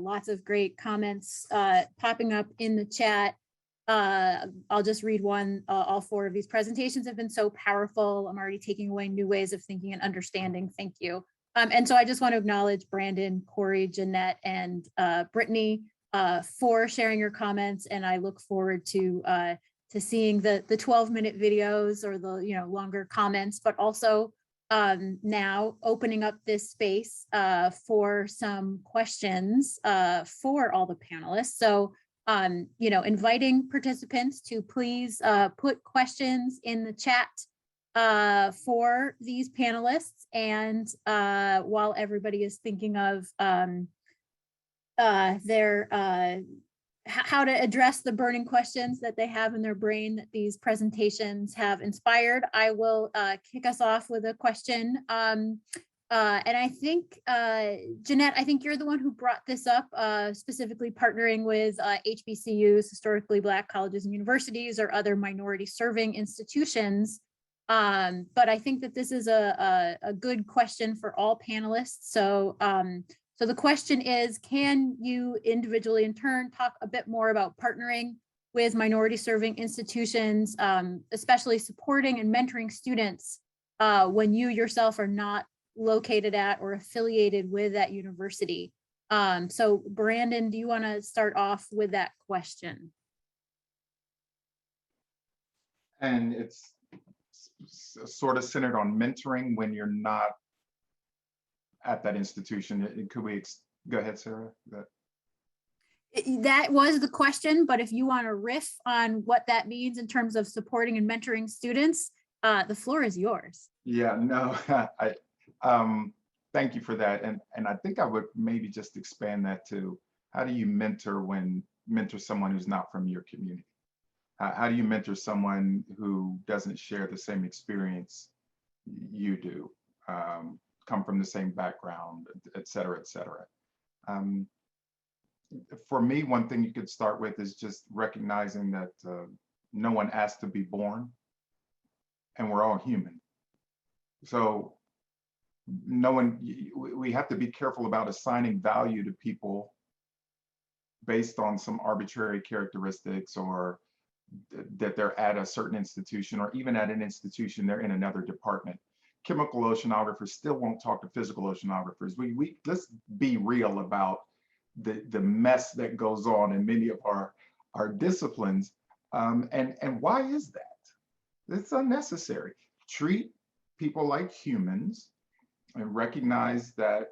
Lots of great comments popping up in the chat. I'll just read one. All four of these presentations have been so powerful. I'm already taking away new ways of thinking and understanding. Thank you. And so I just want to acknowledge Brandon, Corey, Jeanette, and Brittany for sharing your comments. And I look forward to seeing the 12-minute videos or the longer comments, but also now opening up this space for some questions for all the panelists. So inviting participants to please put questions in the chat for these panelists. And while everybody is thinking of how to address the burning questions that they have in their brain that these presentations have inspired, I will kick us off with a question. And I think, Jeanette, I think you're the one who brought this up, specifically partnering with HBCUs, historically Black colleges and universities, or other minority serving institutions. But I think that this is a good question for all panelists. So, so the question is, can you individually in turn talk a bit more about partnering with minority serving institutions, especially supporting and mentoring students when you yourself are not located at or affiliated with that university? So Brandon, do you want to start off with that question? And it's sort of centered on mentoring when you're not at that institution. Could we go ahead, Sarah? That was the question, but if you want to riff on what that means in terms of supporting and mentoring students, the floor is yours. Yeah, no, thank you for that. And I think I would maybe just expand that to, how do you mentor someone who's not from your community? How do you mentor someone who doesn't share the same experience you do, come from the same background, et cetera, et cetera? For me, one thing you could start with is just recognizing that no one asked to be born, and we're all human. So we have to be careful about assigning value to people based on some arbitrary characteristics, or that they're at a certain institution, or even at an institution they're in another department. Chemical oceanographers still won't talk to physical oceanographers. Let's be real about the mess that goes on in many of our disciplines. And why is that? It's unnecessary. Treat people like humans and recognize that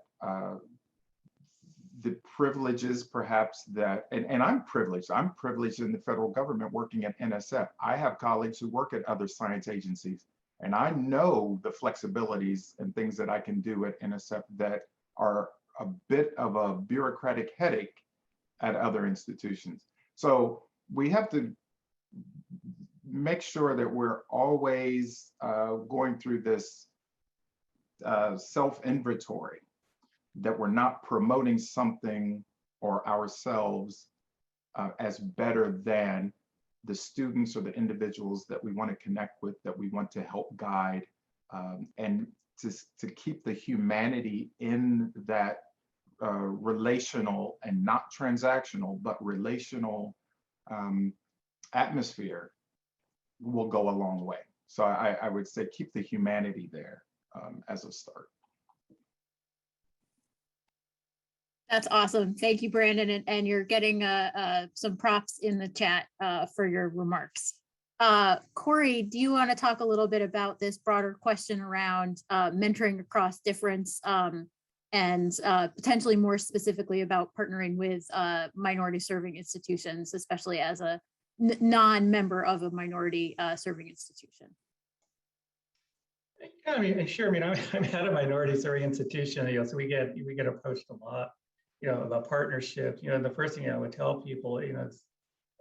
the privileges perhaps that, and I'm privileged in the federal government working at NSF. I have colleagues who work at other science agencies, and I know the flexibilities and things that I can do at NSF that are a bit of a bureaucratic headache at other institutions. So we have to make sure that we're always going through this self-inventory, that we're not promoting something or ourselves as better than the students or the individuals that we want to connect with, that we want to help guide, and to keep the humanity in that relational and not transactional, but relational atmosphere will go a long way. So I would say keep the humanity there as a start. That's awesome. Thank you, Brandon. And you're getting some props in the chat for your remarks. Corey, do you want to talk a little bit about this broader question around mentoring across difference, and potentially more specifically about partnering with minority serving institutions, especially as a non-member of a minority serving institution? Yeah, I mean, sure. I mean, I'm at a minority serving institution, so we get approached a lot, about partnerships. The first thing I would tell people, is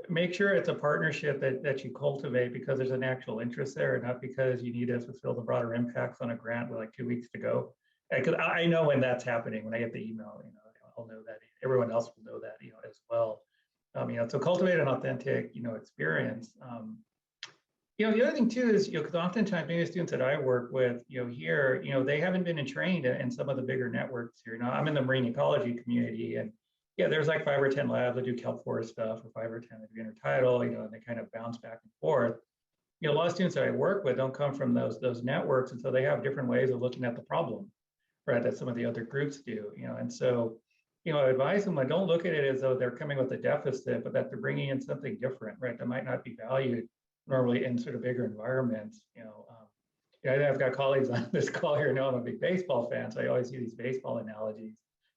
make sure it's a partnership that you cultivate because there's an actual interest there, and not because you need to fulfill the broader impacts on a grant with like 2 weeks to go. Because I know when that's happening, when I get the email, I'll know that. Everyone else will know that, as well. So cultivate an authentic, experience. The other thing too is, because oftentimes maybe students that I work with, here, they haven't been trained in some of the bigger networks here. I'm in the marine ecology community, and yeah, there's like 5 or 10 labs that do Kelp Forest stuff, or 5 or 10 that do intertidal, and they kind of bounce back and forth. A lot of students that I work with don't come from those networks, and so they have different ways of looking at the problem, right, that some of the other groups do, and so, I advise them, like, don't look at it as though they're coming with a deficit, but that they're bringing in something different, right, that might not be valued normally in sort of bigger environments, I've got colleagues on this call here know I'm a big baseball fan, so I always use these baseball analogies.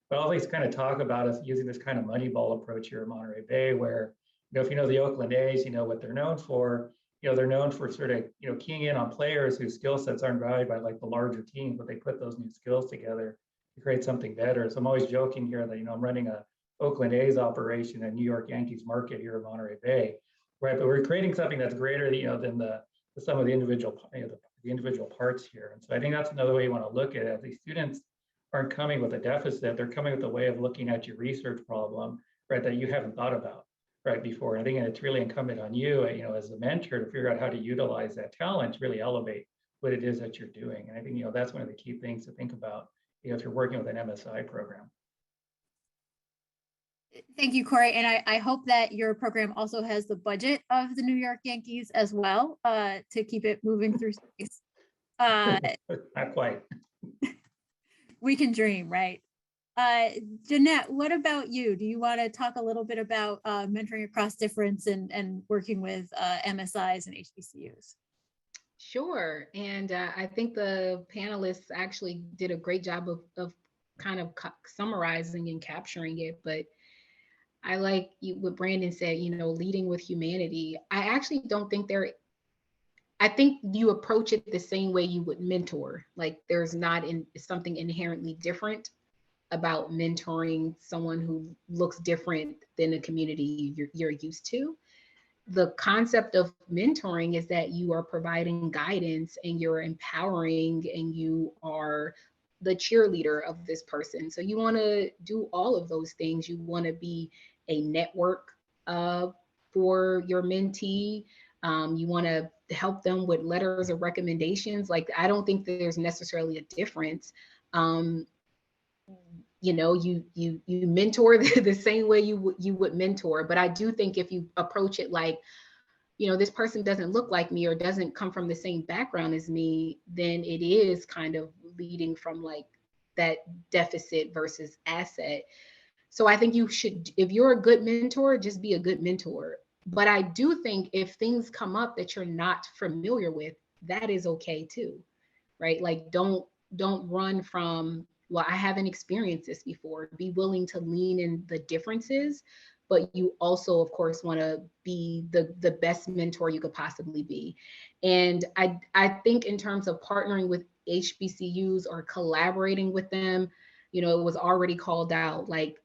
But I always kind of talk about us using this kind of Moneyball approach here in Monterey Bay, where, if you know the Oakland A's, what they're known for. They're known for sort of, keying in on players whose skill sets aren't valued by like the larger teams, but they put those new skills together to create something better. So I'm always joking here that, I'm running a Oakland A's operation and New York Yankees market here in Monterey Bay, right? But we're creating something that's greater, than the sum of the individual, the individual parts here. And so I think that's another way you want to look at it. These students aren't coming with a deficit, they're coming with a way of looking at your research problem, right, that you haven't thought about, right, before. And I think it's really incumbent on you, as a mentor, to figure out how to utilize that talent to really elevate what it is that you're doing. And I think, that's one of the key things to think about, if you're working with an MSI program. Thank you, Corey. And I hope that your program also has the budget of the New York Yankees as well, to keep it moving through space. Not quite. We can dream, right? Jeanette, what about you? Do you want to talk a little bit about mentoring across difference and working with MSIs and HBCUs? Sure. And I think the panelists actually did a great job of kind of summarizing and capturing it. But I like what Brandon said, leading with humanity. I actually don't think I think you approach it the same way you would mentor. Like, there's not something inherently different about mentoring someone who looks different than the community you're used to. The concept of mentoring is that you are providing guidance and you're empowering and you are the cheerleader of this person. So you want to do all of those things. You want to be a network for your mentee. You want to help them with letters of recommendations. Like, I don't think that there's necessarily a difference. You mentor the same way you would mentor, but I do think if you approach it like, this person doesn't look like me or doesn't come from the same background as me, then it is kind of leading from like that deficit versus asset. So I think you should, if you're a good mentor, just be a good mentor. But I do think if things come up that you're not familiar with, that is okay too, right? Like, don't run from, well, I haven't experienced this before. Be willing to lean in the differences, but you also, of course, want to be the best mentor you could possibly be. And I think in terms of partnering with HBCUs or collaborating with them, it was already called out, like,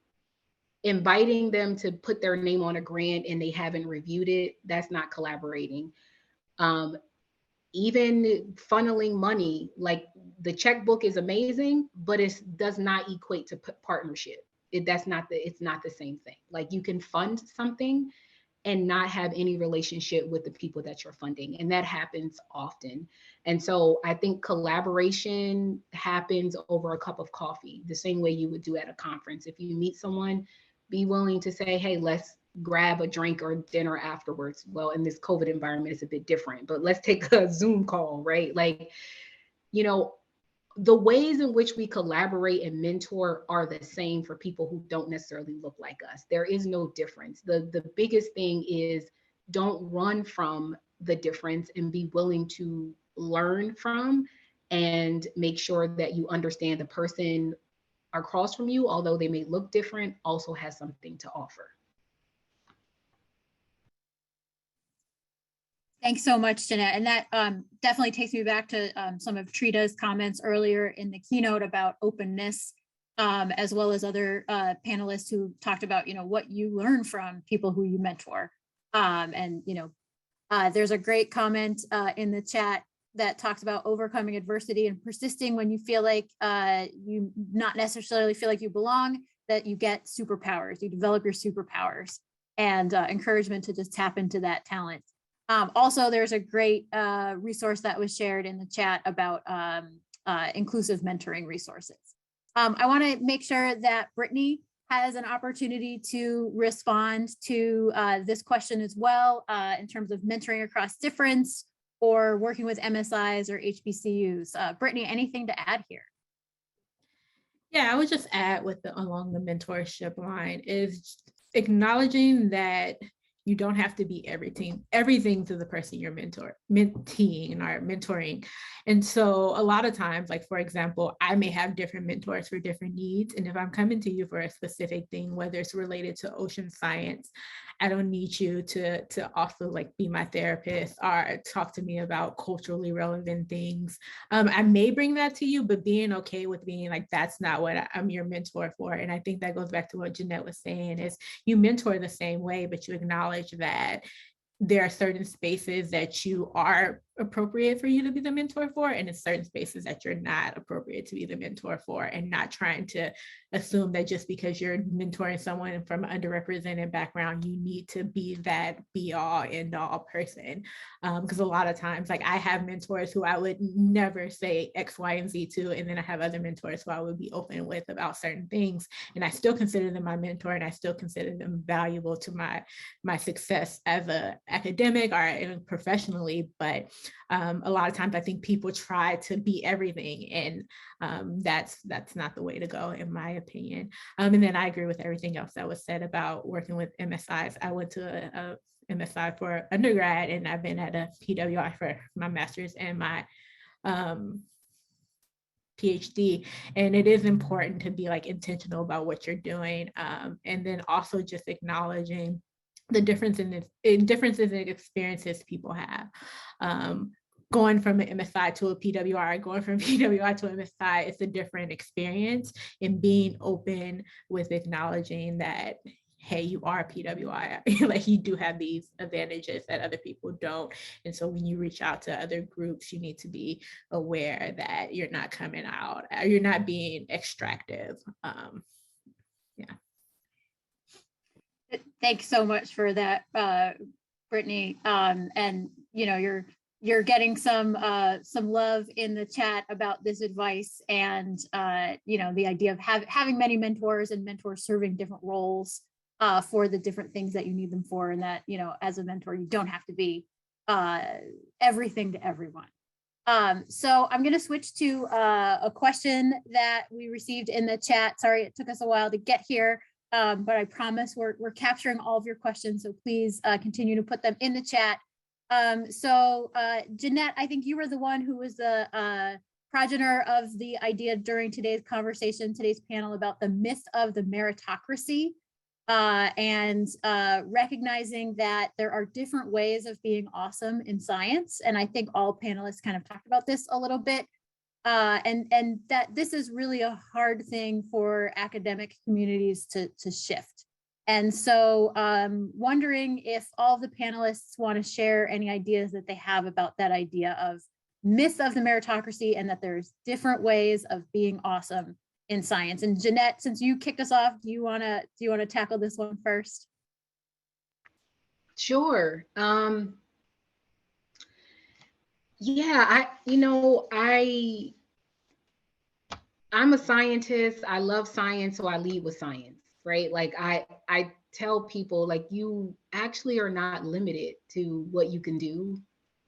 inviting them to put their name on a grant and they haven't reviewed it, that's not collaborating. Even funneling money, like, the checkbook is amazing, but it does not equate to partnership. It's not the same thing. Like, you can fund something and not have any relationship with the people that you're funding. And that happens often. And so I think collaboration happens over a cup of coffee, the same way you would do at a conference. If you meet someone, be willing to say, hey, let's grab a drink or dinner afterwards. Well, in this COVID environment, it's a bit different, but let's take a Zoom call, right? Like, the ways in which we collaborate and mentor are the same for people who don't necessarily look like us. There is no difference. The biggest thing is, don't run from the difference and be willing to learn from and make sure that you understand the person across from you, although they may look different, also has something to offer. Thanks so much, Jeanette. And that definitely takes me back to some of Trita's comments earlier in the keynote about openness, as well as other panelists who talked about, what you learn from people who you mentor. There's a great comment in the chat that talks about overcoming adversity and persisting when you feel like you not necessarily feel like you belong, that you get superpowers, you develop your superpowers, and encouragement to just tap into that talent. Also, there's a great resource that was shared in the chat about inclusive mentoring resources. I want to make sure that Brittany has an opportunity to respond to this question as well, in terms of mentoring across difference or working with MSIs or HBCUs. Brittany, anything to add here? Yeah, I would just add along the mentorship line is acknowledging that you don't have to be everything to the person you're menteeing or mentoring. And so a lot of times, like for example, I may have different mentors for different needs. And if I'm coming to you for a specific thing, whether it's related to ocean science, I don't need you to also like be my therapist or talk to me about culturally relevant things. I may bring that to you, but being okay with being like, that's not what I'm your mentor for. And I think that goes back to what Jeanette was saying is you mentor the same way, but you acknowledge that there are certain spaces that you are appropriate for you to be the mentor for, and in certain spaces that you're not appropriate to be the mentor for, and not trying to assume that just because you're mentoring someone from an underrepresented background, you need to be that be all end all person. Because a lot of times, like I have mentors who I would never say X, Y, and Z to, and then I have other mentors who I would be open with about certain things, and I still consider them my mentor, and I still consider them valuable to my success as a academic or professionally. But a lot of times I think people try to be everything, and that's not the way to go, in my opinion. And then I agree with everything else that was said about working with MSIs. I went to a MSI for undergrad, and I've been at a PWI for my master's and my PhD, and it is important to be like intentional about what you're doing, and then also just acknowledging the differences in experiences people have. Going from an MSI to a PWI, going from PWI to MSI, it's a different experience, and being open with acknowledging that, hey, you are a PWI, like you do have these advantages that other people don't. And so when you reach out to other groups, you need to be aware that you're not coming out, you're not being extractive. Yeah. Thanks so much for that, Brittany. And you know, you're getting some love in the chat about this advice, and you know, the idea of having many mentors and mentors serving different roles for the different things that you need them for, and that, you know, as a mentor, you don't have to be everything to everyone. So I'm going to switch to a question that we received in the chat. Sorry, it took us a while to get here. But I promise we're capturing all of your questions, so please continue to put them in the chat. So Jeanette, I think you were the one who was the progenitor of the idea during today's conversation, today's panel, about the myth of the meritocracy, and recognizing that there are different ways of being awesome in science. And I think all panelists kind of talked about this a little bit. And that this is really a hard thing for academic communities to shift. And so wondering if all of the panelists want to share any ideas that they have about that idea of myth of the meritocracy, and that there's different ways of being awesome in science. And Jeanette, since you kicked us off, do you want to tackle this one first? Sure. Yeah, I'm a scientist. I love science, so I lead with science, right? Like I tell people, like, you actually are not limited to what you can do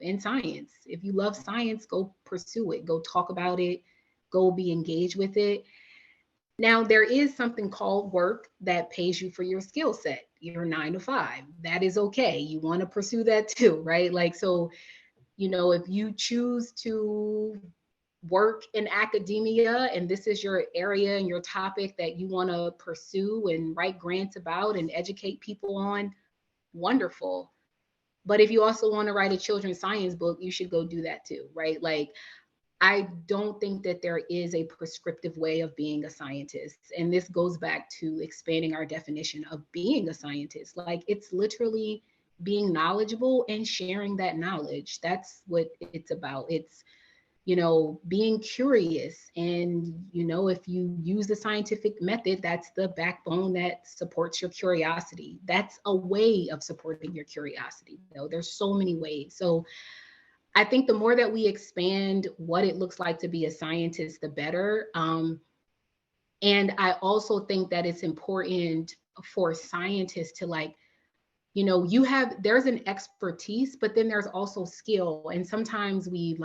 in science. If you love science, go pursue it, go talk about it, go be engaged with it. Now, there is something called work that pays you for your skill set, your 9 to 5. That is okay. You want to pursue that too, right? Like, so, you know, if you choose to work in academia and this is your area and your topic that you want to pursue and write grants about and educate people on, wonderful. But if you also want to write a children's science book, you should go do that too, right? Like, I don't think that there is a prescriptive way of being a scientist. And this goes back to expanding our definition of being a scientist. Like, it's literally being knowledgeable and sharing that knowledge. That's what it's about. It's, you know, being curious. And, you know, if you use the scientific method, that's the backbone that supports your curiosity. That's a way of supporting your curiosity. You know, there's so many ways. So I think the more that we expand what it looks like to be a scientist, the better. And I also think that it's important for scientists to like, you know, there's an expertise, but then there's also skill. And sometimes we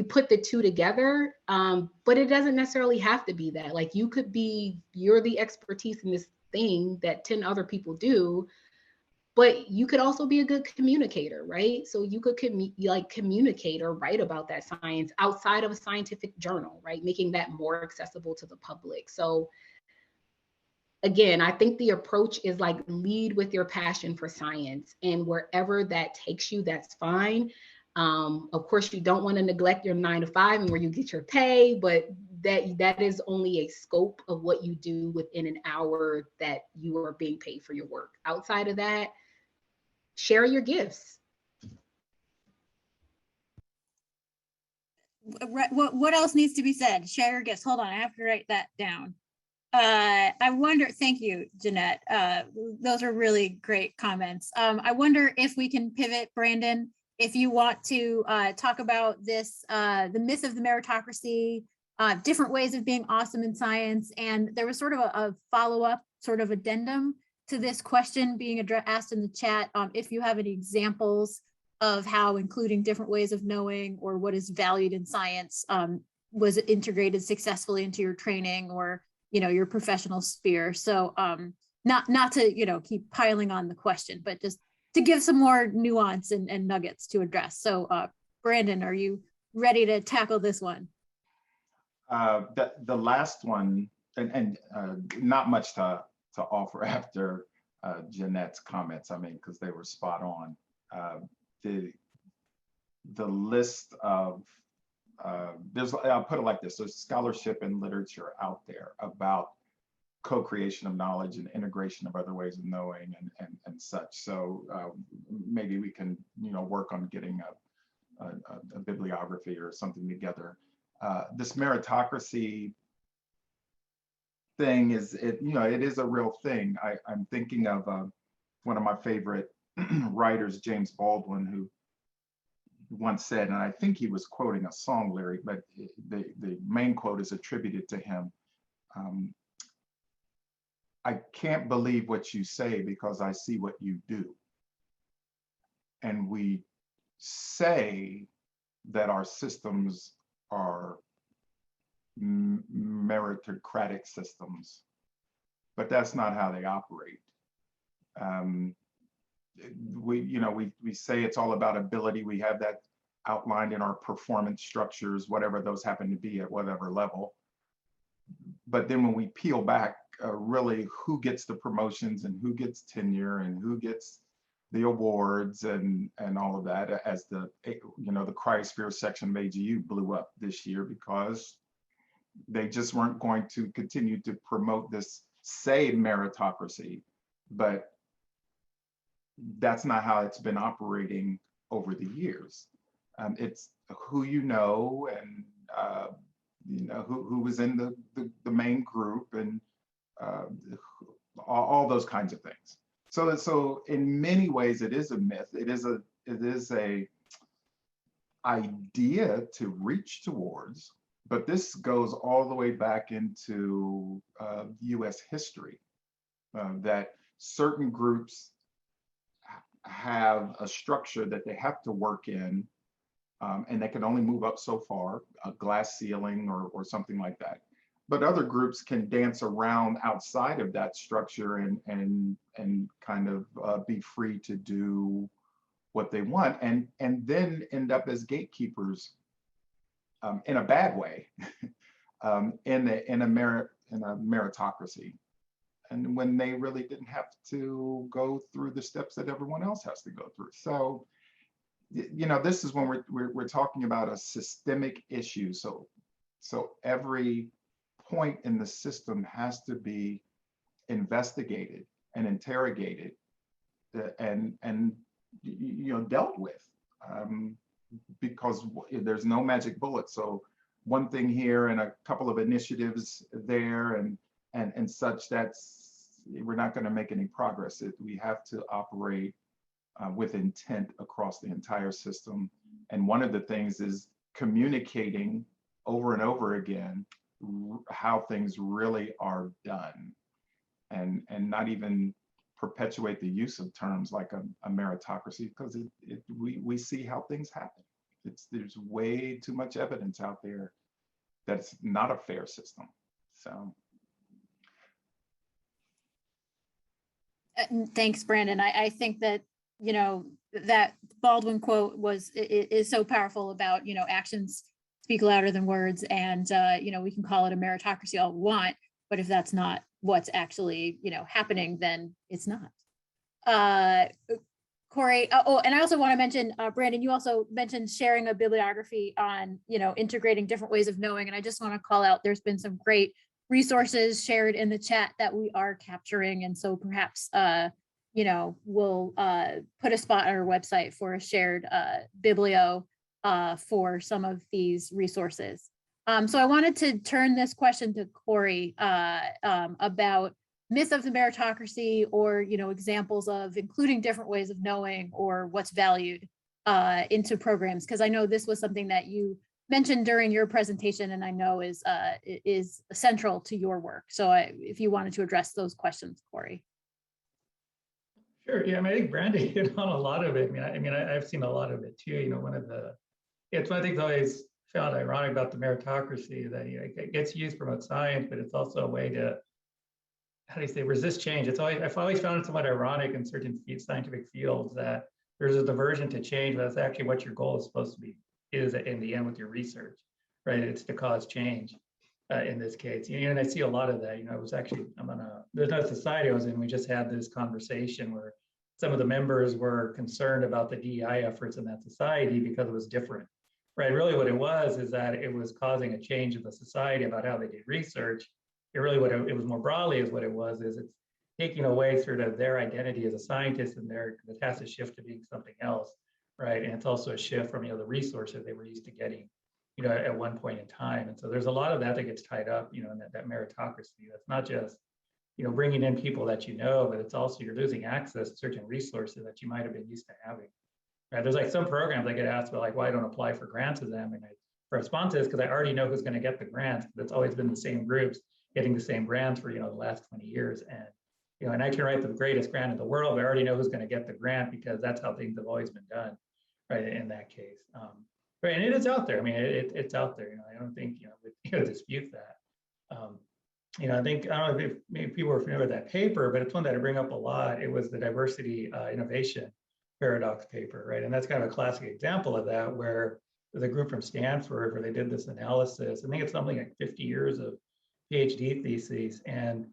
put the two together, but it doesn't necessarily have to be that. Like you're the expertise in this thing that 10 other people do, but you could also be a good communicator, right? So you could communicate or write about that science outside of a scientific journal, right? Making that more accessible to the public. So again, I think the approach is like lead with your passion for science, and wherever that takes you, that's fine. Of course, you don't want to neglect your 9 to 5 and where you get your pay, but that is only a scope of what you do within an hour that you are being paid for your work. Outside of that, share your gifts. What else needs to be said? Share your gifts. Hold on, I have to write that down. I wonder, thank you, Jeanette. Those are really great comments. I wonder if we can pivot, Brandon, if you want to talk about this, the myth of the meritocracy, different ways of being awesome in science. And there was sort of a follow-up sort of addendum to this question being asked in the chat. If you have any examples of how including different ways of knowing or what is valued in science was integrated successfully into your training or your professional sphere. So not to keep piling on the question, but just to give some more nuance and nuggets to address. So Brandon, are you ready to tackle this one? The last one, and not much to offer after Jeanette's comments, I mean, because they were spot on. The list of I'll put it like this: there's scholarship and literature out there about co-creation of knowledge and integration of other ways of knowing and such. So maybe we can work on getting a bibliography or something together. This meritocracy thing it is a real thing. I'm thinking of one of my favorite writers, James Baldwin, who once said, and I think he was quoting a song lyric, but the main quote is attributed to him. I can't believe what you say because I see what you do. And we say that our systems are meritocratic systems, but that's not how they operate. We say it's all about ability. We have that outlined in our performance structures, whatever those happen to be at whatever level. But then when we peel back, really who gets the promotions and who gets tenure and who gets the awards and all of that, as the cryosphere section of AGU blew up this year because they just weren't going to continue to promote this meritocracy, but that's not how it's been operating over the years. It's who and who was in the main group and all those kinds of things. So in many ways, it is a myth. It is a idea to reach towards, but this goes all the way back into U.S. history, that certain groups have a structure that they have to work in, and they can only move up so far, a glass ceiling or something like that. But other groups can dance around outside of that structure and kind of be free to do what they want, and then end up as gatekeepers in a bad way, in a meritocracy. And when they really didn't have to go through the steps that everyone else has to go through. So, this is when we're talking about a systemic issue. So every point in the system has to be investigated and interrogated and dealt with, because there's no magic bullet. So one thing here and a couple of initiatives there and such, we're not going to make any progress. We have to operate with intent across the entire system. And one of the things is communicating over and over again how things really are done, and not even perpetuate the use of terms like a meritocracy, because we see how things happen. There's way too much evidence out there that it's not a fair system. So thanks, Brandon. I think that, you know, that Baldwin quote is so powerful about, you know, actions speak louder than words. And, you know, we can call it a meritocracy all we want, but if that's not what's actually, you know, happening, then it's not. Corey, and I also want to mention, Brandon, you also mentioned sharing a bibliography on, you know, integrating different ways of knowing. And I just want to call out, there's been some great resources shared in the chat that we are capturing. And so perhaps, you know, we'll put a spot on our website for a shared biblio for some of these resources. So I wanted to turn this question to Corey about myths of the meritocracy, or, you know, examples of including different ways of knowing or what's valued into programs. Because I know this was something that you mentioned during your presentation, and I know is central to your work. So if you wanted to address those questions, Corey. Sure. Yeah, I mean, I think Brandy hit on a lot of it. I mean, I've seen a lot of it too. You know, it's one of the things I always found ironic about the meritocracy, that, you know, it gets used to promote science, but it's also a way to, how do you say, resist change. I've always found it somewhat ironic in certain scientific fields that there's a diversion to change, but that's actually what your goal is supposed to be, is in the end with your research, right? It's to cause change in this case. You know, and I see a lot of that. You know, there's another society I was in, we just had this conversation where some of the members were concerned about the DEI efforts in that society because it was different, right? Really what it was is that it was causing a change in the society about how they did research. It really, what it was more broadly is what it was, is it's taking away sort of their identity as a scientist, and it has to shift to being something else, right? And it's also a shift from, you know, the resources they were used to getting, you know, at one point in time. And so there's a lot of that gets tied up, you know, in that meritocracy. That's not just, you know, bringing in people that you know, but it's also you're losing access to certain resources that you might have been used to having. Right? There's like some programs I get asked about, like, why I don't apply for grants with them, and my response is because I already know who's going to get the grants. It's always been the same groups getting the same grants for, you know, the last 20 years. And, you know, and I can write the greatest grant in the world, but I already know who's going to get the grant because that's how things have always been done, right? In that case, right? And it is out there. I mean, it's out there. You know, I don't think, you know, we dispute that. You know, I don't know if maybe people are familiar with that paper, but it's one that I bring up a lot. It was the diversity innovation paradox paper, right? And that's kind of a classic example of that, where the group from Stanford, where they did this analysis. I think it's something like 50 years of PhD theses, and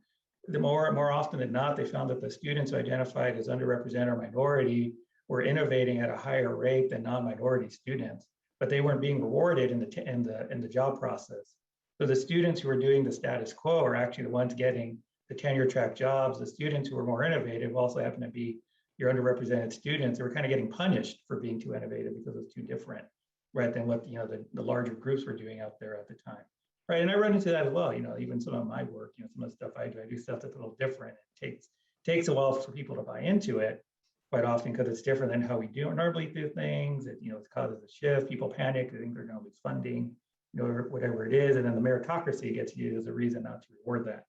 the more often than not, they found that the students who identified as underrepresented or minority were innovating at a higher rate than non-minority students, but they weren't being rewarded in the job process. So the students who were doing the status quo are actually the ones getting the tenure track jobs. The students who were more innovative also happen to be your underrepresented students. They were kind of getting punished for being too innovative because it was too different, right, than what, you know, the larger groups were doing out there at the time. Right, and I run into that as well. You know, even some of my work, you know, some of the stuff I do stuff that's a little different. It takes a while for people to buy into it, quite often, because it's different than how we normally do things. It, you know, it causes a shift. People panic. They think they're going to lose funding, you know, whatever it is, and then the meritocracy gets used as a reason not to reward that.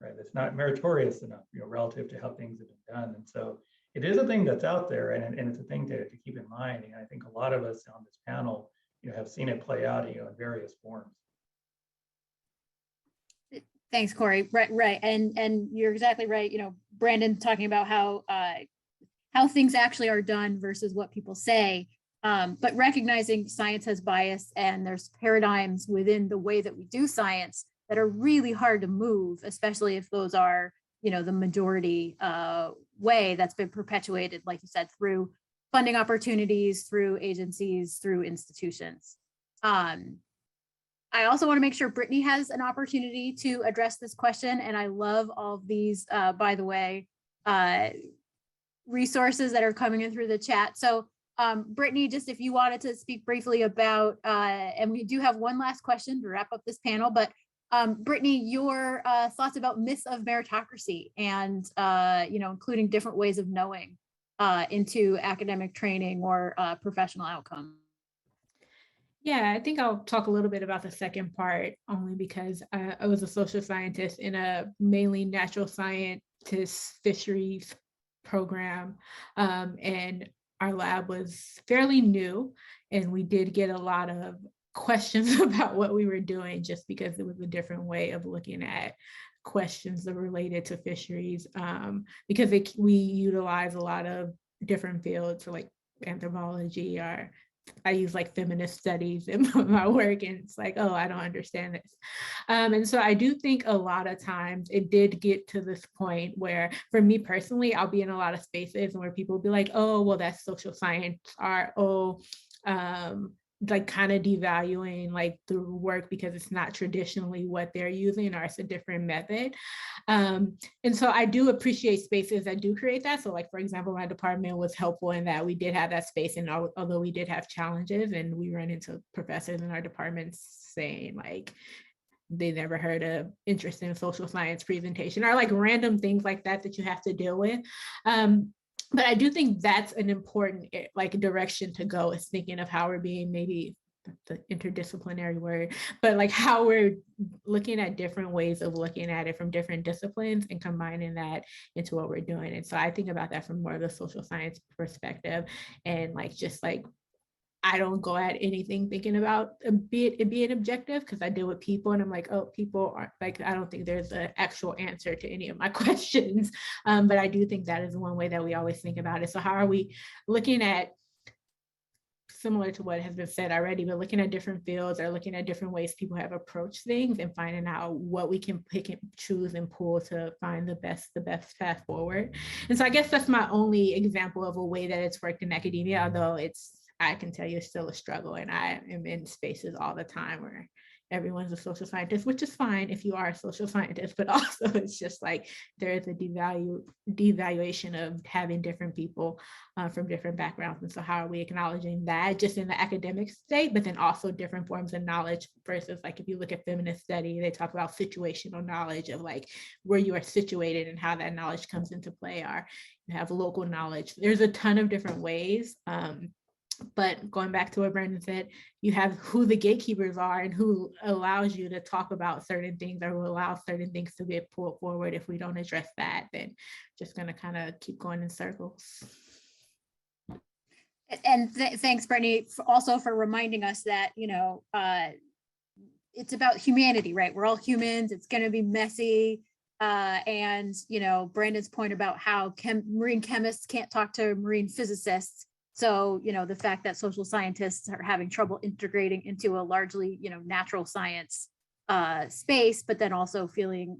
Right, it's not meritorious enough, you know, relative to how things have been done. And so it is a thing that's out there, and it's a thing to keep in mind. And I think a lot of us on this panel, you know, have seen it play out, you know, in various forms. Thanks, Corey. Right. And you're exactly right. You know, Brandon talking about how things actually are done versus what people say, but recognizing science has bias, and there's paradigms within the way that we do science that are really hard to move, especially if those are, you know, the majority way that's been perpetuated, like you said, through funding opportunities, through agencies, through institutions. I also want to make sure Brittany has an opportunity to address this question. And I love all of these, by the way, resources that are coming in through the chat. So Brittany, just if you wanted to speak briefly about, and we do have one last question to wrap up this panel, but Brittany, your thoughts about myths of meritocracy and, you know, including different ways of knowing into academic training or professional outcome. Yeah, I think I'll talk a little bit about the second part only because I was a social scientist in a mainly natural scientist fisheries program. And our lab was fairly new, and we did get a lot of questions about what we were doing just because it was a different way of looking at questions that related to fisheries. Because we utilize a lot of different fields for like anthropology or I use like feminist studies in my work, and it's like, oh, I don't understand this. And so I do think a lot of times it did get to this point where, for me personally, I'll be in a lot of spaces where people will be like, oh, well, that's social science, or oh, like kind of devaluing like the work because it's not traditionally what they're using or it's a different method. And so I do appreciate spaces that do create that. So like, for example, my department was helpful in that we did have that space. And although we did have challenges and we ran into professors in our departments saying like, they never heard of interesting social science presentation or like random things like that that you have to deal with. But I do think that's an important like direction to go, is thinking of how we're being, maybe the interdisciplinary word, but like how we're looking at different ways of looking at it from different disciplines and combining that into what we're doing. And so I think about that from more of the social science perspective, and like just like I don't go at anything thinking about it being objective, because I deal with people and I'm like, oh, people aren't like, I don't think there's an actual answer to any of my questions. But I do think that is one way that we always think about it. So how are we looking at, similar to what has been said already, but looking at different fields or looking at different ways people have approached things and finding out what we can pick and choose and pull to find the best path forward. And so I guess that's my only example of a way that it's worked in academia, although I can tell you it's still a struggle, and I am in spaces all the time where everyone's a social scientist, which is fine if you are a social scientist, but also it's just like there is a devaluation of having different people from different backgrounds. And so how are we acknowledging that just in the academic state, but then also different forms of knowledge versus like if you look at feminist study, they talk about situational knowledge of like where you are situated and how that knowledge comes into play, or you have local knowledge. There's a ton of different ways. But going back to what Brandon said, you have who the gatekeepers are and who allows you to talk about certain things or who allows certain things to get pulled forward. If we don't address that, then just going to kind of keep going in circles. And thanks, Brittany, also for reminding us that, it's about humanity, right? We're all humans. It's going to be messy. And, Brandon's point about how marine chemists can't talk to marine physicists. So, the fact that social scientists are having trouble integrating into a largely, natural science space, but then also feeling,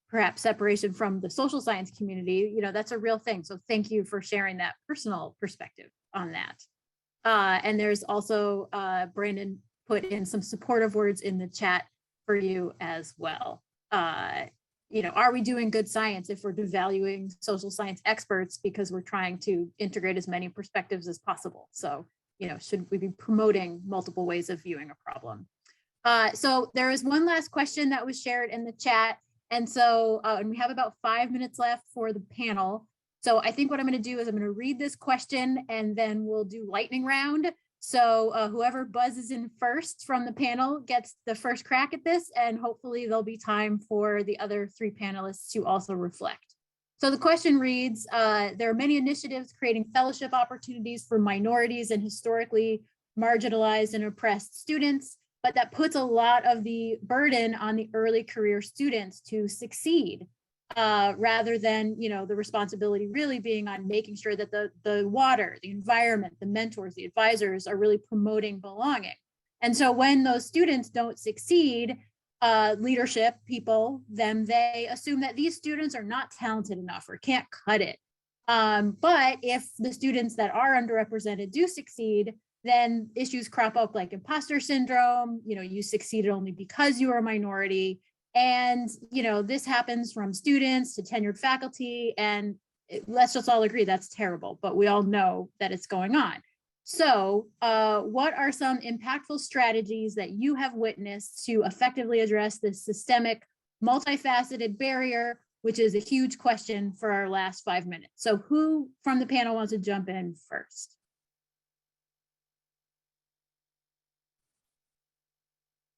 perhaps separation from the social science community, that's a real thing. So thank you for sharing that personal perspective on that. And there's also Brandon put in some supportive words in the chat for you as well. Are we doing good science if we're devaluing social science experts because we're trying to integrate as many perspectives as possible? So, should we be promoting multiple ways of viewing a problem? So there is one last question that was shared in the chat. And so, and we have about 5 minutes left for the panel. So I think what I'm going to do is I'm going to read this question and then we'll do lightning round. So whoever buzzes in first from the panel gets the first crack at this, and hopefully there'll be time for the other three panelists to also reflect. So the question reads, there are many initiatives creating fellowship opportunities for minorities and historically marginalized and oppressed students, but that puts a lot of the burden on the early career students to succeed. Rather than, the responsibility really being on making sure that the water, the environment, the mentors, the advisors are really promoting belonging. And so when those students don't succeed, leadership people, they assume that these students are not talented enough or can't cut it. But if the students that are underrepresented do succeed, then issues crop up like imposter syndrome, you succeeded only because you are a minority. And, this happens from students to tenured faculty, and let's just all agree that's terrible, but we all know that it's going on. So what are some impactful strategies that you have witnessed to effectively address this systemic, multifaceted barrier, which is a huge question for our last 5 minutes? So who from the panel wants to jump in first?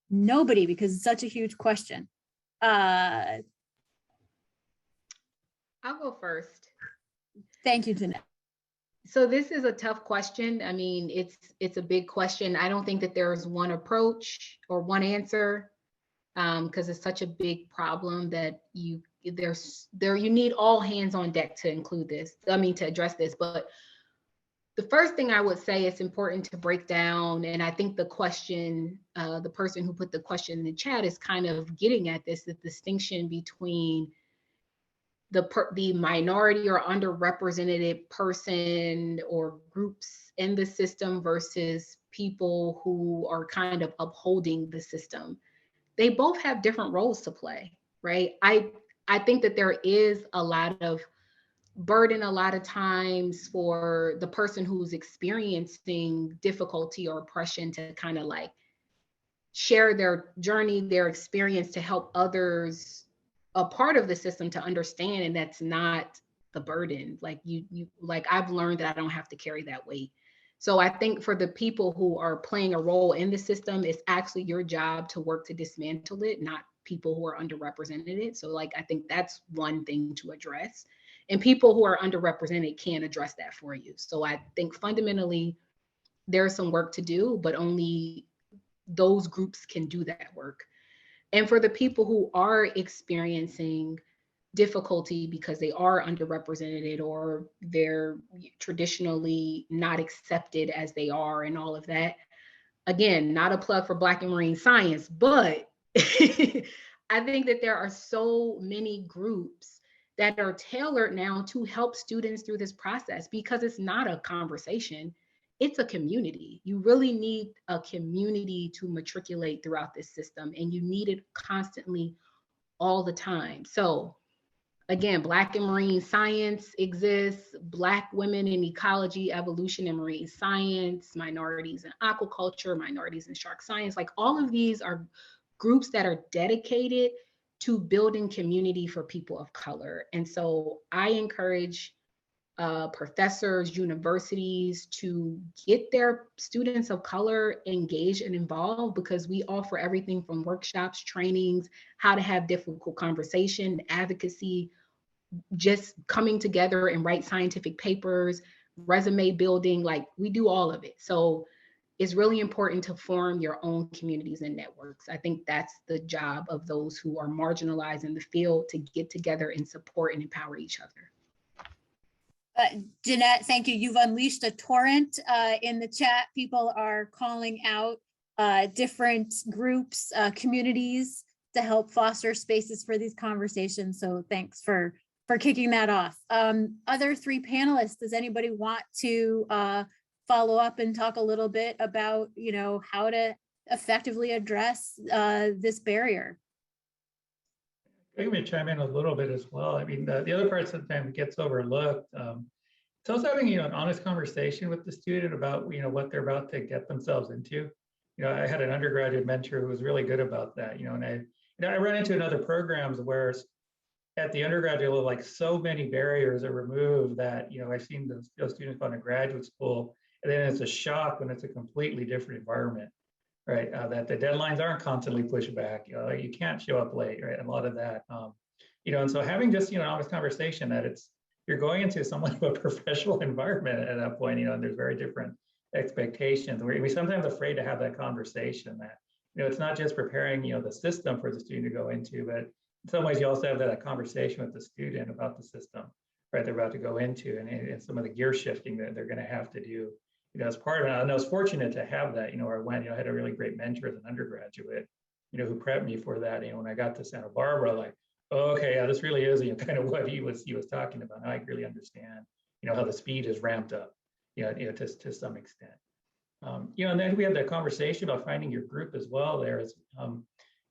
Nobody, because it's such a huge question. I'll go first. Thank you, Jeanette. So this is a tough question. I mean, it's a big question. I don't think that there's one approach or one answer, because it's such a big problem that you need all hands on deck to include this. I mean, to address this. But the first thing I would say, it's important to break down, and I think the question, the person who put the question in the chat is kind of getting at this, the distinction between the minority or underrepresented person or groups in the system versus people who are kind of upholding the system. They both have different roles to play, right? I think that there is a lot of burden a lot of times for the person who's experiencing difficulty or oppression to kind of like share their journey, their experience, to help others a part of the system to understand, and that's not the burden. Like you like, I've learned that I don't have to carry that weight. So I think for the people who are playing a role in the system, it's actually your job to work to dismantle it, not people who are underrepresented. So like, I think that's one thing to address. And people who are underrepresented can't address that for you. So I think fundamentally there's some work to do, but only those groups can do that work. And for the people who are experiencing difficulty because they are underrepresented or they're traditionally not accepted as they are and all of that, again, not a plug for Black and Marine Science, but I think that there are so many groups that are tailored now to help students through this process, because it's not a conversation, it's a community. You really need a community to matriculate throughout this system, and you need it constantly all the time. So again, Black and Marine Science exists, Black women in ecology, evolution, and marine science, minorities in aquaculture, minorities in shark science. Like, all of these are groups that are dedicated to building community for people of color. And so I encourage professors, universities to get their students of color engaged and involved, because we offer everything from workshops, trainings, how to have difficult conversation, advocacy, just coming together and write scientific papers, resume building, like we do all of it. So it's really important to form your own communities and networks. I think that's the job of those who are marginalized in the field, to get together and support and empower each other. Jeanette, thank you. You've unleashed a torrent in the chat. People are calling out different groups, communities to help foster spaces for these conversations. So thanks for kicking that off. Other three panelists, does anybody want to follow up and talk a little bit about, how to effectively address this barrier? I'm going to chime in a little bit as well. I mean, the other part sometimes gets overlooked. It's also having, an honest conversation with the student about, what they're about to get themselves into. I had an undergraduate mentor who was really good about that, and I run into in other programs where at the undergraduate level, like, so many barriers are removed that, I've seen those students go to graduate school, and then it's a shock when it's a completely different environment. Right, that the deadlines aren't constantly pushed back. You can't show up late, right? And a lot of that, and so having just honest conversation that you're going into somewhat of a professional environment at that point, and there's very different expectations. We're sometimes afraid to have that conversation. That it's not just preparing the system for the student to go into, but in some ways you also have that conversation with the student about the system, right? They're about to go into, and some of the gear shifting that they're going to have to do. As part of it, and I was fortunate to have that, I went, I had a really great mentor as an undergraduate, who prepped me for that. When I got to Santa Barbara, like, oh, okay, yeah, this really is, kind of what he was talking about. Now I really understand, how the speed is ramped up, to some extent. And then we had that conversation about finding your group as well. There's,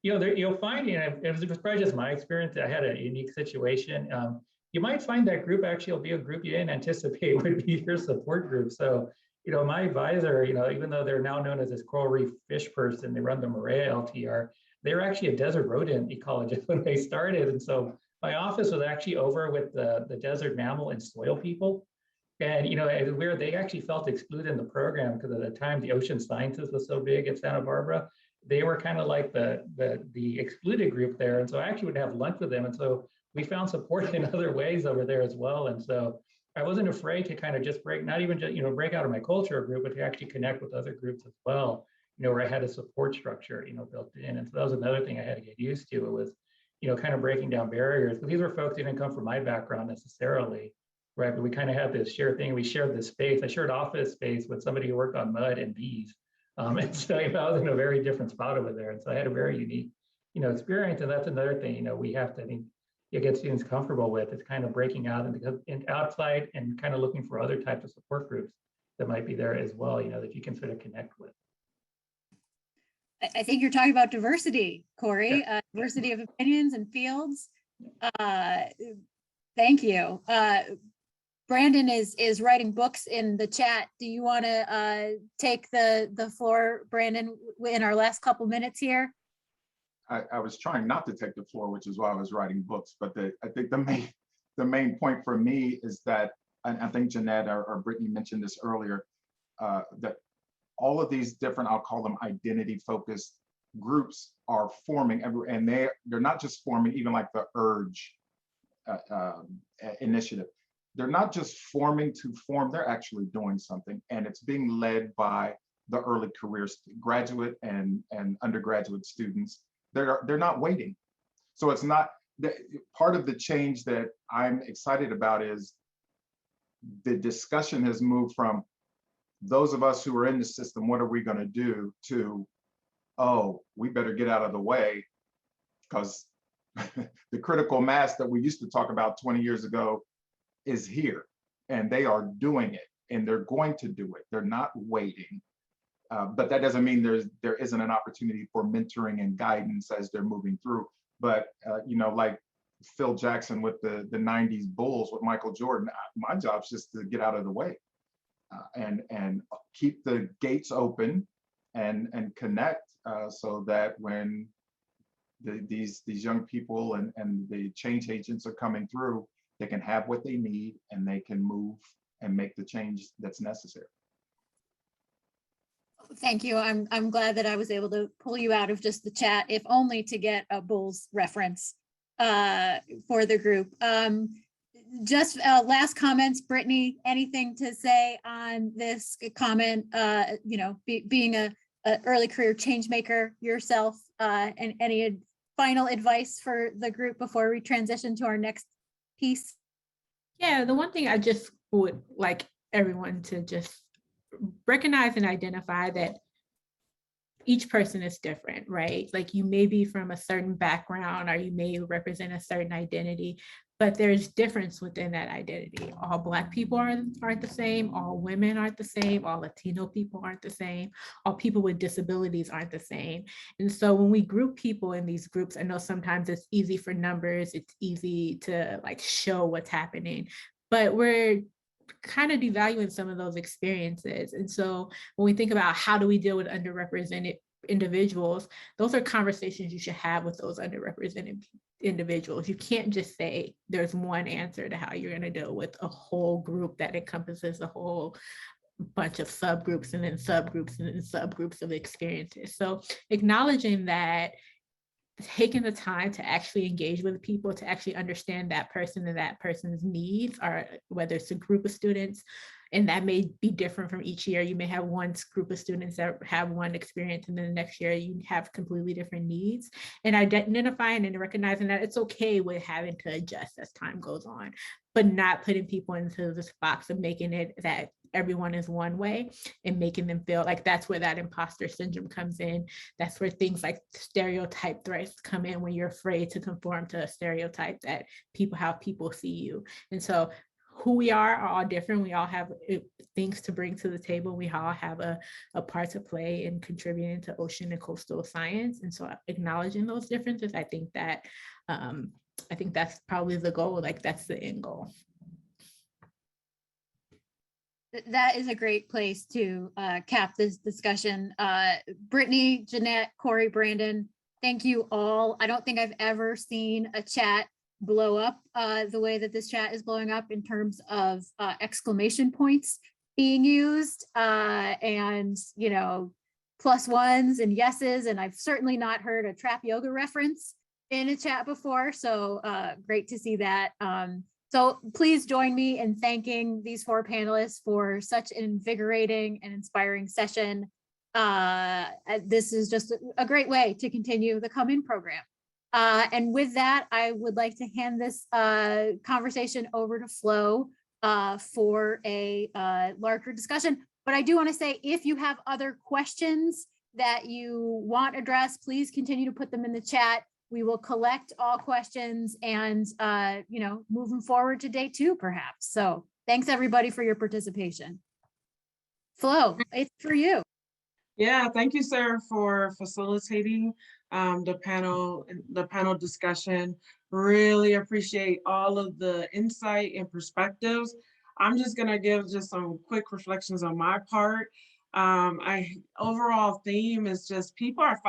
you'll find, it was probably just my experience that I had a unique situation. You might find that group actually will be a group you didn't anticipate would be your support group. So, my advisor, even though they're now known as this coral reef fish person, they run the Maria LTR, they were actually a desert rodent ecologist when they started. And so my office was actually over with the desert mammal and soil people. And, they actually felt excluded in the program because at the time the ocean sciences was so big at Santa Barbara. they were kind of like the excluded group there. And so I actually would have lunch with them. And so we found support in other ways over there as well. And so I wasn't afraid to kind of just break, not even just, break out of my culture group, but to actually connect with other groups as well, where I had a support structure, built in. And so that was another thing I had to get used to. It was, kind of breaking down barriers. But these were folks who didn't come from my background necessarily, right? But we kind of had this shared thing. We shared this space. I shared office space with somebody who worked on mud and bees. And so I was in a very different spot over there. And so I had a very unique, experience. And that's another thing, we have to, I think, get students comfortable with. It's kind of breaking out into outside and kind of looking for other types of support groups that might be there as well, that you can sort of connect with. I think you're talking about diversity, Corey, diversity of opinions and fields. Thank you. Brandon is writing books in the chat. Do you want to take the floor, Brandon, in our last couple minutes here? I was trying not to take the floor, which is why I was writing books. But I think the main point for me is that, and I think Jeanette or Brittany mentioned this earlier, that all of these different, I'll call them identity-focused groups are forming, and they're not just forming, even like the URGE initiative. They're not just forming to form, they're actually doing something, and it's being led by the early career graduate and undergraduate students. They're not waiting. So it's not, part of the change that I'm excited about is the discussion has moved from those of us who are in the system, what are we going to do, to, oh, we better get out of the way, because the critical mass that we used to talk about 20 years ago is here, and they are doing it, and they're going to do it. They're not waiting. But that doesn't mean there isn't an opportunity for mentoring and guidance as they're moving through. But like Phil Jackson with the 90s Bulls with Michael Jordan, my job's just to get out of the way and keep the gates open and connect so that when these young people and the change agents are coming through, they can have what they need and they can move and make the change that's necessary. Thank you. I'm glad that I was able to pull you out of just the chat, if only to get a Bulls reference for the group. Just last comments, Brittany, anything to say on this comment, being a early career change maker yourself, and any final advice for the group before we transition to our next piece? Yeah, the one thing I just would like everyone to just recognize and identify that each person is different, right? Like you may be from a certain background or you may represent a certain identity, but there's difference within that identity. All Black people aren't the same, all women aren't the same, all Latino people aren't the same, all people with disabilities aren't the same. And so when we group people in these groups, I know sometimes it's easy for numbers, it's easy to like show what's happening, but we're kind of devaluing some of those experiences. And so when we think about how do we deal with underrepresented individuals, those are conversations you should have with those underrepresented individuals. You can't just say there's one answer to how you're going to deal with a whole group that encompasses a whole bunch of subgroups and then subgroups and then subgroups of experiences. So acknowledging that, taking the time to actually engage with people, to actually understand that person and that person's needs, or whether it's a group of students, and that may be different from each year. You may have one group of students that have one experience, and then the next year you have completely different needs, and identifying and recognizing that it's okay with having to adjust as time goes on, but not putting people into this box of making it that everyone is one way and making them feel like that's where that imposter syndrome comes in. That's where things like stereotype threats come in, when you're afraid to conform to a stereotype that how people see you. And so who we are all different. We all have things to bring to the table. We all have a part to play in contributing to ocean and coastal science. And so acknowledging those differences, I think that's probably the goal. Like that's the end goal. That is a great place to cap this discussion. Brittany, Jeanette, Corey, Brandon, thank you all. I don't think I've ever seen a chat blow up the way that this chat is blowing up in terms of exclamation points being used, and +1s and yeses, and I've certainly not heard a trap yoga reference in a chat before. So great to see that. So please join me in thanking these 4 panelists for such an invigorating and inspiring session. This is just a great way to continue the Come In program. And with that, I would like to hand this conversation over to Flo for a larger discussion. But I do want to say, if you have other questions that you want addressed, please continue to put them in the chat. We will collect all questions and, moving forward to day 2, perhaps. So thanks everybody for your participation. Flo, it's for you. Yeah, thank you, Sarah, for facilitating the panel discussion. Really appreciate all of the insight and perspectives. I'm just gonna give just some quick reflections on my part. Overall theme is just people are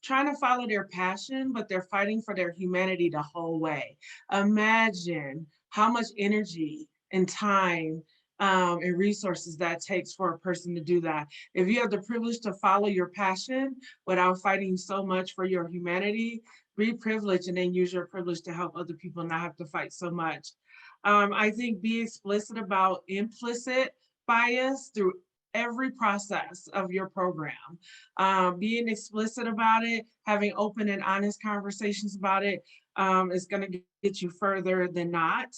trying to follow their passion, but they're fighting for their humanity the whole way. Imagine how much energy and time and resources that takes for a person to do that. If you have the privilege to follow your passion without fighting so much for your humanity, be privileged and then use your privilege to help other people not have to fight so much. I think be explicit about implicit bias through every process of your program. Being explicit about it, having open and honest conversations about it is going to get you further than not.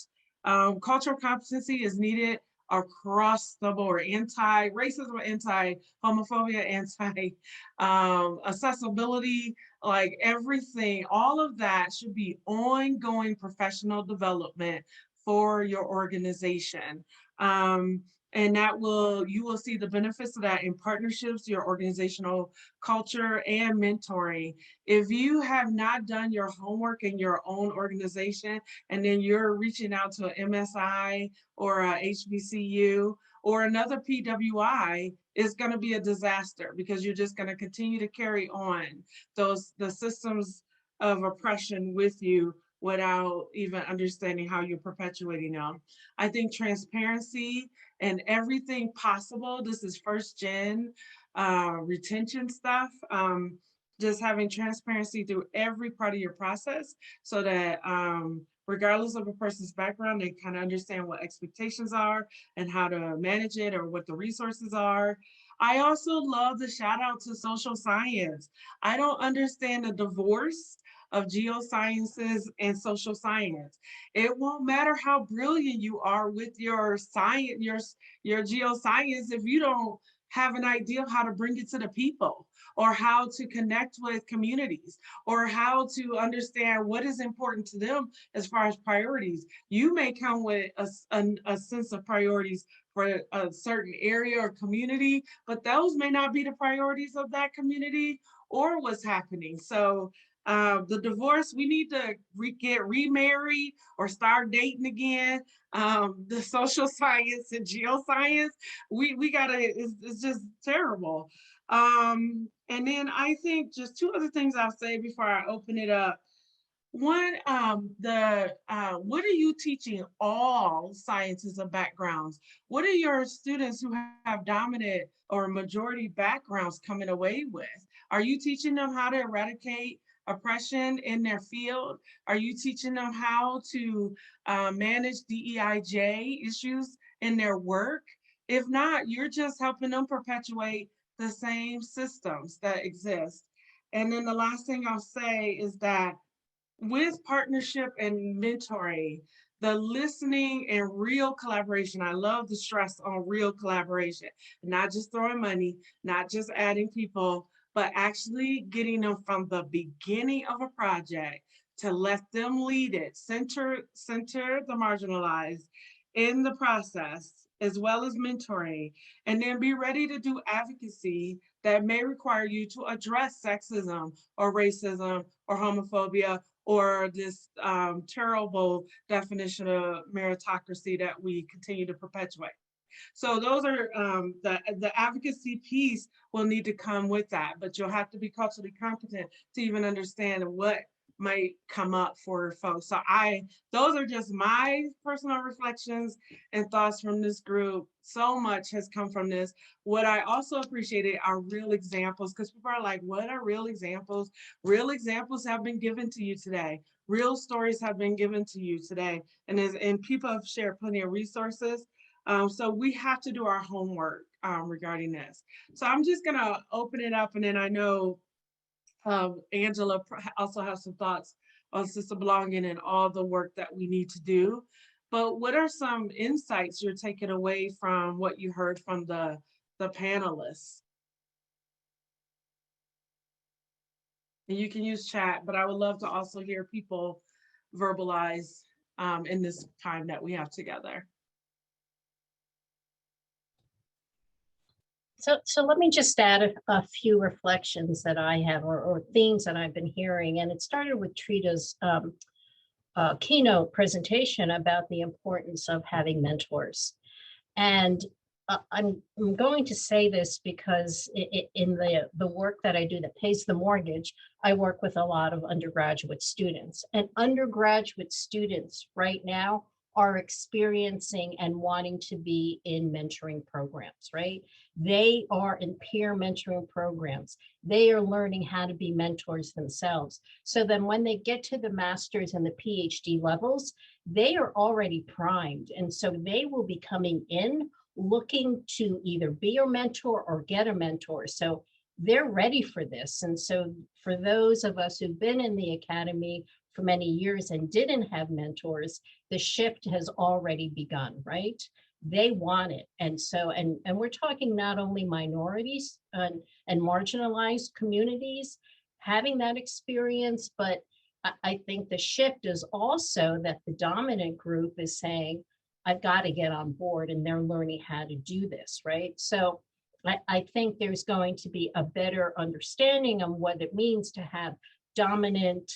Cultural competency is needed across the board. Anti-racism, anti-homophobia, anti-accessibility, like everything, all of that should be ongoing professional development for your organization. And you will see the benefits of that in partnerships, your organizational culture, and mentoring. If you have not done your homework in your own organization, and then you're reaching out to an MSI or a HBCU or another PWI, it's going to be a disaster, because you're just going to continue to carry on the systems of oppression with you without even understanding how you're perpetuating them. I think transparency and everything possible, this is first gen retention stuff, just having transparency through every part of your process, so that regardless of a person's background, they kind of understand what expectations are and how to manage it, or what the resources are. I also love the shout out to social science. I don't understand the divorce of geosciences and social science. It won't matter how brilliant you are with your science, your geoscience, if you don't have an idea of how to bring it to the people, or how to connect with communities, or how to understand what is important to them as far as priorities. You may come with a sense of priorities for a certain area or community, but those may not be the priorities of that community or what's happening. So the divorce, we need to get remarried or start dating again. The social science and geoscience, we gotta, it's just terrible. And then I think just 2 other things I'll say before I open it up. One, what are you teaching all sciences and backgrounds? What are your students who have dominant or majority backgrounds coming away with? Are you teaching them how to eradicate oppression in their field? Are you teaching them how to manage DEIJ issues in their work? If not, you're just helping them perpetuate the same systems that exist. And then the last thing I'll say is that with partnership and mentoring, the listening and real collaboration, I love the stress on real collaboration, not just throwing money, not just adding people, but actually getting them from the beginning of a project to let them lead it, center the marginalized in the process, as well as mentoring, and then be ready to do advocacy that may require you to address sexism or racism or homophobia or this terrible definition of meritocracy that we continue to perpetuate. So those are the advocacy piece will need to come with that, but you'll have to be culturally competent to even understand what might come up for folks. So those are just my personal reflections and thoughts from this group. So much has come from this. What I also appreciated are real examples, because people are like, what are real examples? Real examples have been given to you today. Real stories have been given to you today. And people have shared plenty of resources. So we have to do our homework regarding this. So I'm just gonna open it up, and then I know Angela also has some thoughts on system belonging and all the work that we need to do. But what are some insights you're taking away from what you heard from the panelists? And you can use chat, but I would love to also hear people verbalize in this time that we have together. So let me just add a few reflections that I have, or themes that I've been hearing. And it started with Trita's keynote presentation about the importance of having mentors. And I'm going to say this because in the work that I do that pays the mortgage, I work with a lot of undergraduate students. And undergraduate students right now are experiencing and wanting to be in mentoring programs, right? They are in peer mentoring programs. They are learning how to be mentors themselves. So then when they get to the master's and the PhD levels, they are already primed. And so they will be coming in looking to either be your mentor or get a mentor. So they're ready for this. And so for those of us who've been in the academy for many years and didn't have mentors, the shift has already begun, right? They want it. And so, and we're talking not only minorities and marginalized communities having that experience, but I think the shift is also that the dominant group is saying, I've got to get on board, and they're learning how to do this, right? So I think there's going to be a better understanding of what it means to have dominant,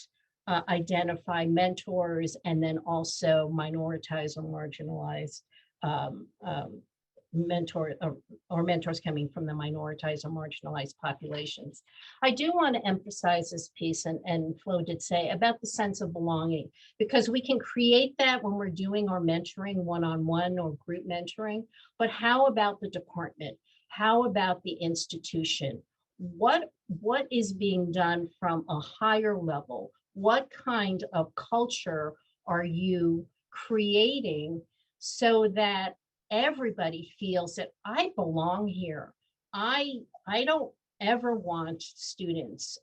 identify mentors, and then also minoritized or marginalized mentor or mentors coming from the minoritized or marginalized populations. I do want to emphasize this piece, and Flo did say, about the sense of belonging, because we can create that when we're doing our mentoring one-on-one or group mentoring, but how about the department? How about the institution? What is being done from a higher level? What kind of culture are you creating so that everybody feels that I belong here? I don't ever want students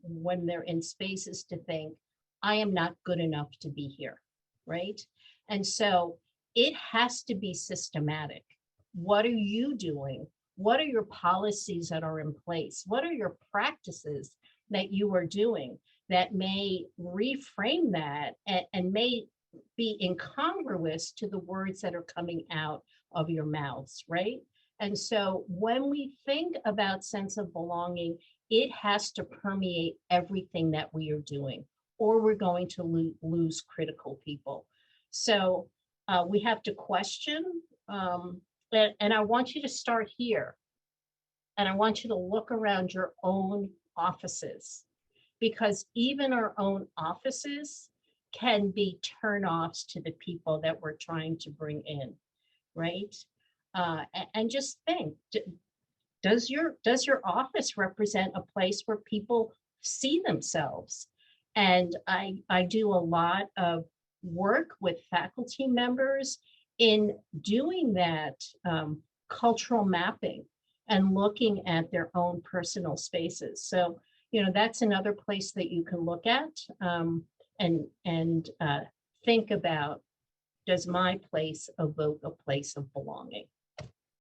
when they're in spaces to think I am not good enough to be here, right? And so it has to be systematic. What are you doing? What are your policies that are in place? What are your practices that you are doing that may reframe that and may be incongruous to the words that are coming out of your mouths, right? And so when we think about sense of belonging, it has to permeate everything that we are doing, or we're going to lose critical people. So we have to question, and I want you to start here. And I want you to look around your own offices, because even our own offices can be turnoffs to the people that we're trying to bring in, right? And just think, does your office represent a place where people see themselves? And I do a lot of work with faculty members in doing that cultural mapping and looking at their own personal spaces. So, you know, that's another place that you can look at and think about, does my place evoke a place of belonging?